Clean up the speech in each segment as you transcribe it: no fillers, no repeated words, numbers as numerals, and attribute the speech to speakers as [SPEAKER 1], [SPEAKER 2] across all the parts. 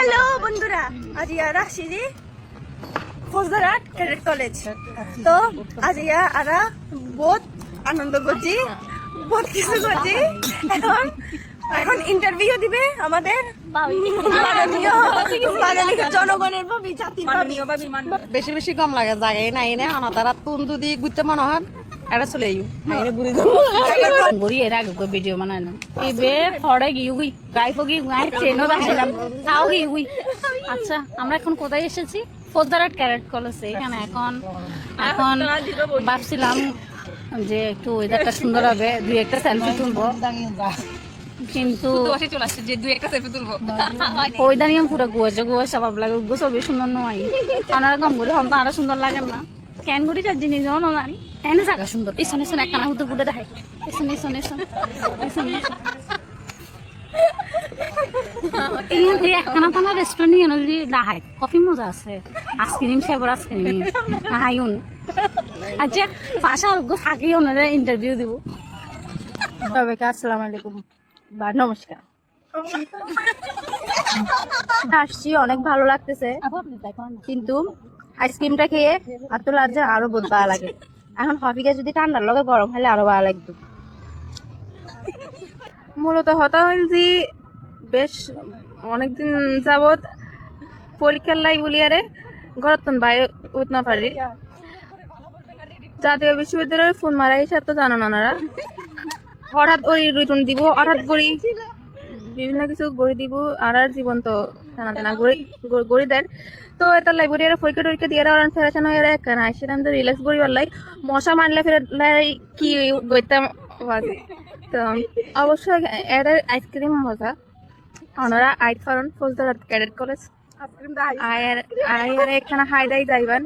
[SPEAKER 1] Hello বন্ধুরা, আজ ইয়ারা আসছি ফৌজদারহাট ক্যাডেট কলেজ। তো আজ ইয়ারা বহুত আনন্দ করছি, বহুত কিছু করছি। এখন ইন্টারভিউ দিবে আমাদের জনগণের ভাবি, জাতির ভাবি।
[SPEAKER 2] বেশি বেশি কম লাগে জায়গায় নাই না আনা তারা তুন যদি ঘুরতে মনে হয় এটা চলে
[SPEAKER 3] ঘুরি এর আগে ভিডিও বানানো এবে ফড়ে গিয়ে গাইফো গিয়ে গায়ে ট্রেনও দেখাইলাম তাও গিয়ে। আচ্ছা, আমরা এখন কোথায় এসেছি? ফৌজদারহাট ক্যাডেট কলেজে। এখানে এখন ভাবছিলাম যে একটু ওয়েদারটা সুন্দর হবে, দুই একটা সেলফি তুলবো, কিন্তু ওয়েদার নিয়ে পুরো গুয়াছে ভাব লাগে ছবি সুন্দর নয়। আপনারা কম করে হন তো আরো সুন্দর লাগে না কেন করি তার জিনিস জানো জানি এনে জায়গা সুন্দর। এসন এসন একখানা হুতে ফুটে দেখায় এসন এসন এসন এসন একখানা পানা রেস্টুরেন্ট যদি দেখায় কফি মজা আছে, আইসক্রিম সেবর আইসক্রিম হাইউন। আচ্ছা পাশা থাকি ওনারা ইন্টারভিউ দিব। সবাইকে আসসালামু আলাইকুম বা নমস্কার। আসছি, অনেক ভালো লাগতেছে, কিন্তু আইসক্রিমটা খেয়ে আর তো লাগছে আরো বহুত ভালো লাগে। এখন কফিকে যদি ঠান্ডার লগে গরম হলে আরো ভালো লাগতো।
[SPEAKER 4] মূলত হতা হয়েছি বেশ অনেকদিন যাবৎ পরীক্ষার লাই বলিয়ারে ঘরত বাইরে উঠ না পারি। জাতীয় বিশ্ববিদ্যালয়ের ফোন মারা হিসাব তো জানো না ওনারা, হঠাৎ ওই রিটার্ন দিব, হঠাৎ করি বিভিন্ন কিছু গড়ি দিব, আর জীবন তো জানাতে না গড়ি দেন। তো এটা লাইব্রেরি পরীক্ষা টরীক্ষা দিয়ে ওরা ফেরাছেন হয়ে একখানা আসছিলাম তো রিল্যাক্স করি লাই মশা মারলে ফের কি গইতাম। তো অবশ্যই এদের আইসক্রিম মজা। ওনারা আইট ফারন ফৌজদারহাট ক্যাডেট কলেজ আর একখানা হাই দাই যাইবেন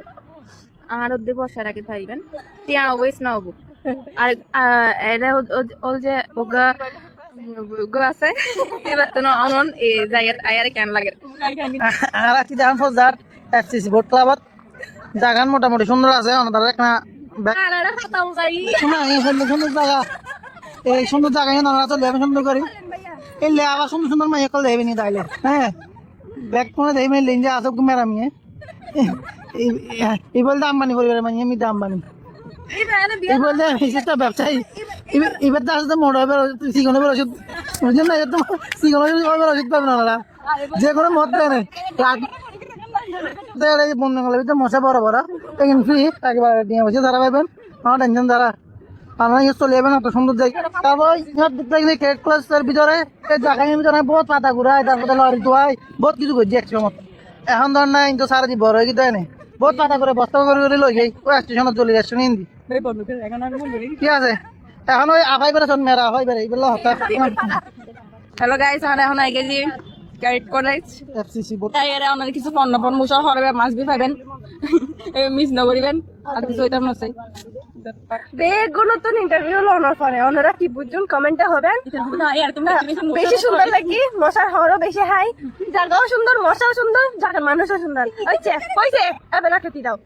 [SPEAKER 4] আর ওদের বসার আগে পাইবেন তিয়া ওয়েস না হবো। আর এরা ওল যে ওগা আছে এবার তো অনন এই জায়গা আয়ারে কেন লাগে
[SPEAKER 2] আর আছি দেখেন ফৌজদার এফসিসি বোট ক্লাবত জাগান মোটামুটি সুন্দর আছে ওনাদের একটা সুন্দর জায়গা। এই সুন্দর জায়গায় ওনারা চলে যাবে সুন্দর করি এলে আবার সুন্দর সুন্দর মাইয়া কল দেবে নি তাইলে। হ্যাঁ ব্যাগ কোনো দেবে লেঞ্জা আসব মেরামি এই বলতে আম্বানি পরিবারের মানে আমি আম্বানি এই বলতে বিশেষটা ব্যবসায়ী এবার তো আসতে মোড় হবে সিগনের ওষুধ বুঝলেন না, এবার তো সিগনের ওষুধ পাবেন ওনারা যে কোনো মত দেয় বন্ধুগুলোর ভিতরে মশা বড় বড় এখানে ফ্রি একেবারে নিয়ে বসে যারা পাবেন আমার টেনশন দ্বারা আপনারা চলে যাবেন এত সুন্দর জায়গা। তারপর ক্যাডেট ক্লাসের ভিতরে জায়গার ভিতরে বহুত পাতা ঘুরায়, তারপরে লরি ধোয়ায় বহুত কিছু করছি একসময়। এখন ধর না কিন্তু সারা বড় হয়ে গিয়ে নেই বহুত পাতা করে বস্তা করে লই যাই ওই স্টেশনে চলে যাচ্ছে হিন্দি ঠিক আছে। এখন ওই আফাই বেড়ে চল মেরা আফাই বেড়ে এইগুলো হঠাৎ।
[SPEAKER 4] হ্যালো গাইস, আমরা এখন আই গেছি ক্যাডেট কলেজ
[SPEAKER 2] এফসিসি বোর্ড
[SPEAKER 4] অনেক কিছু পণ্য মুসা হরবে মাছ বি পাবেন মিস নকরিবেন আর কিছু হইতাম না চাই
[SPEAKER 1] বেগুন নতুন ইন্টারভিউ লওয়ার পরে ওনারা কি বুঝুন কমেন্টে হবেন। বেশি সুন্দর লাগি, মশার হরও বেশি হাই, জায়গাও সুন্দর, মশাও সুন্দর, জায়গার মানুষও সুন্দর। হয়েছে এবার কেটে দাও।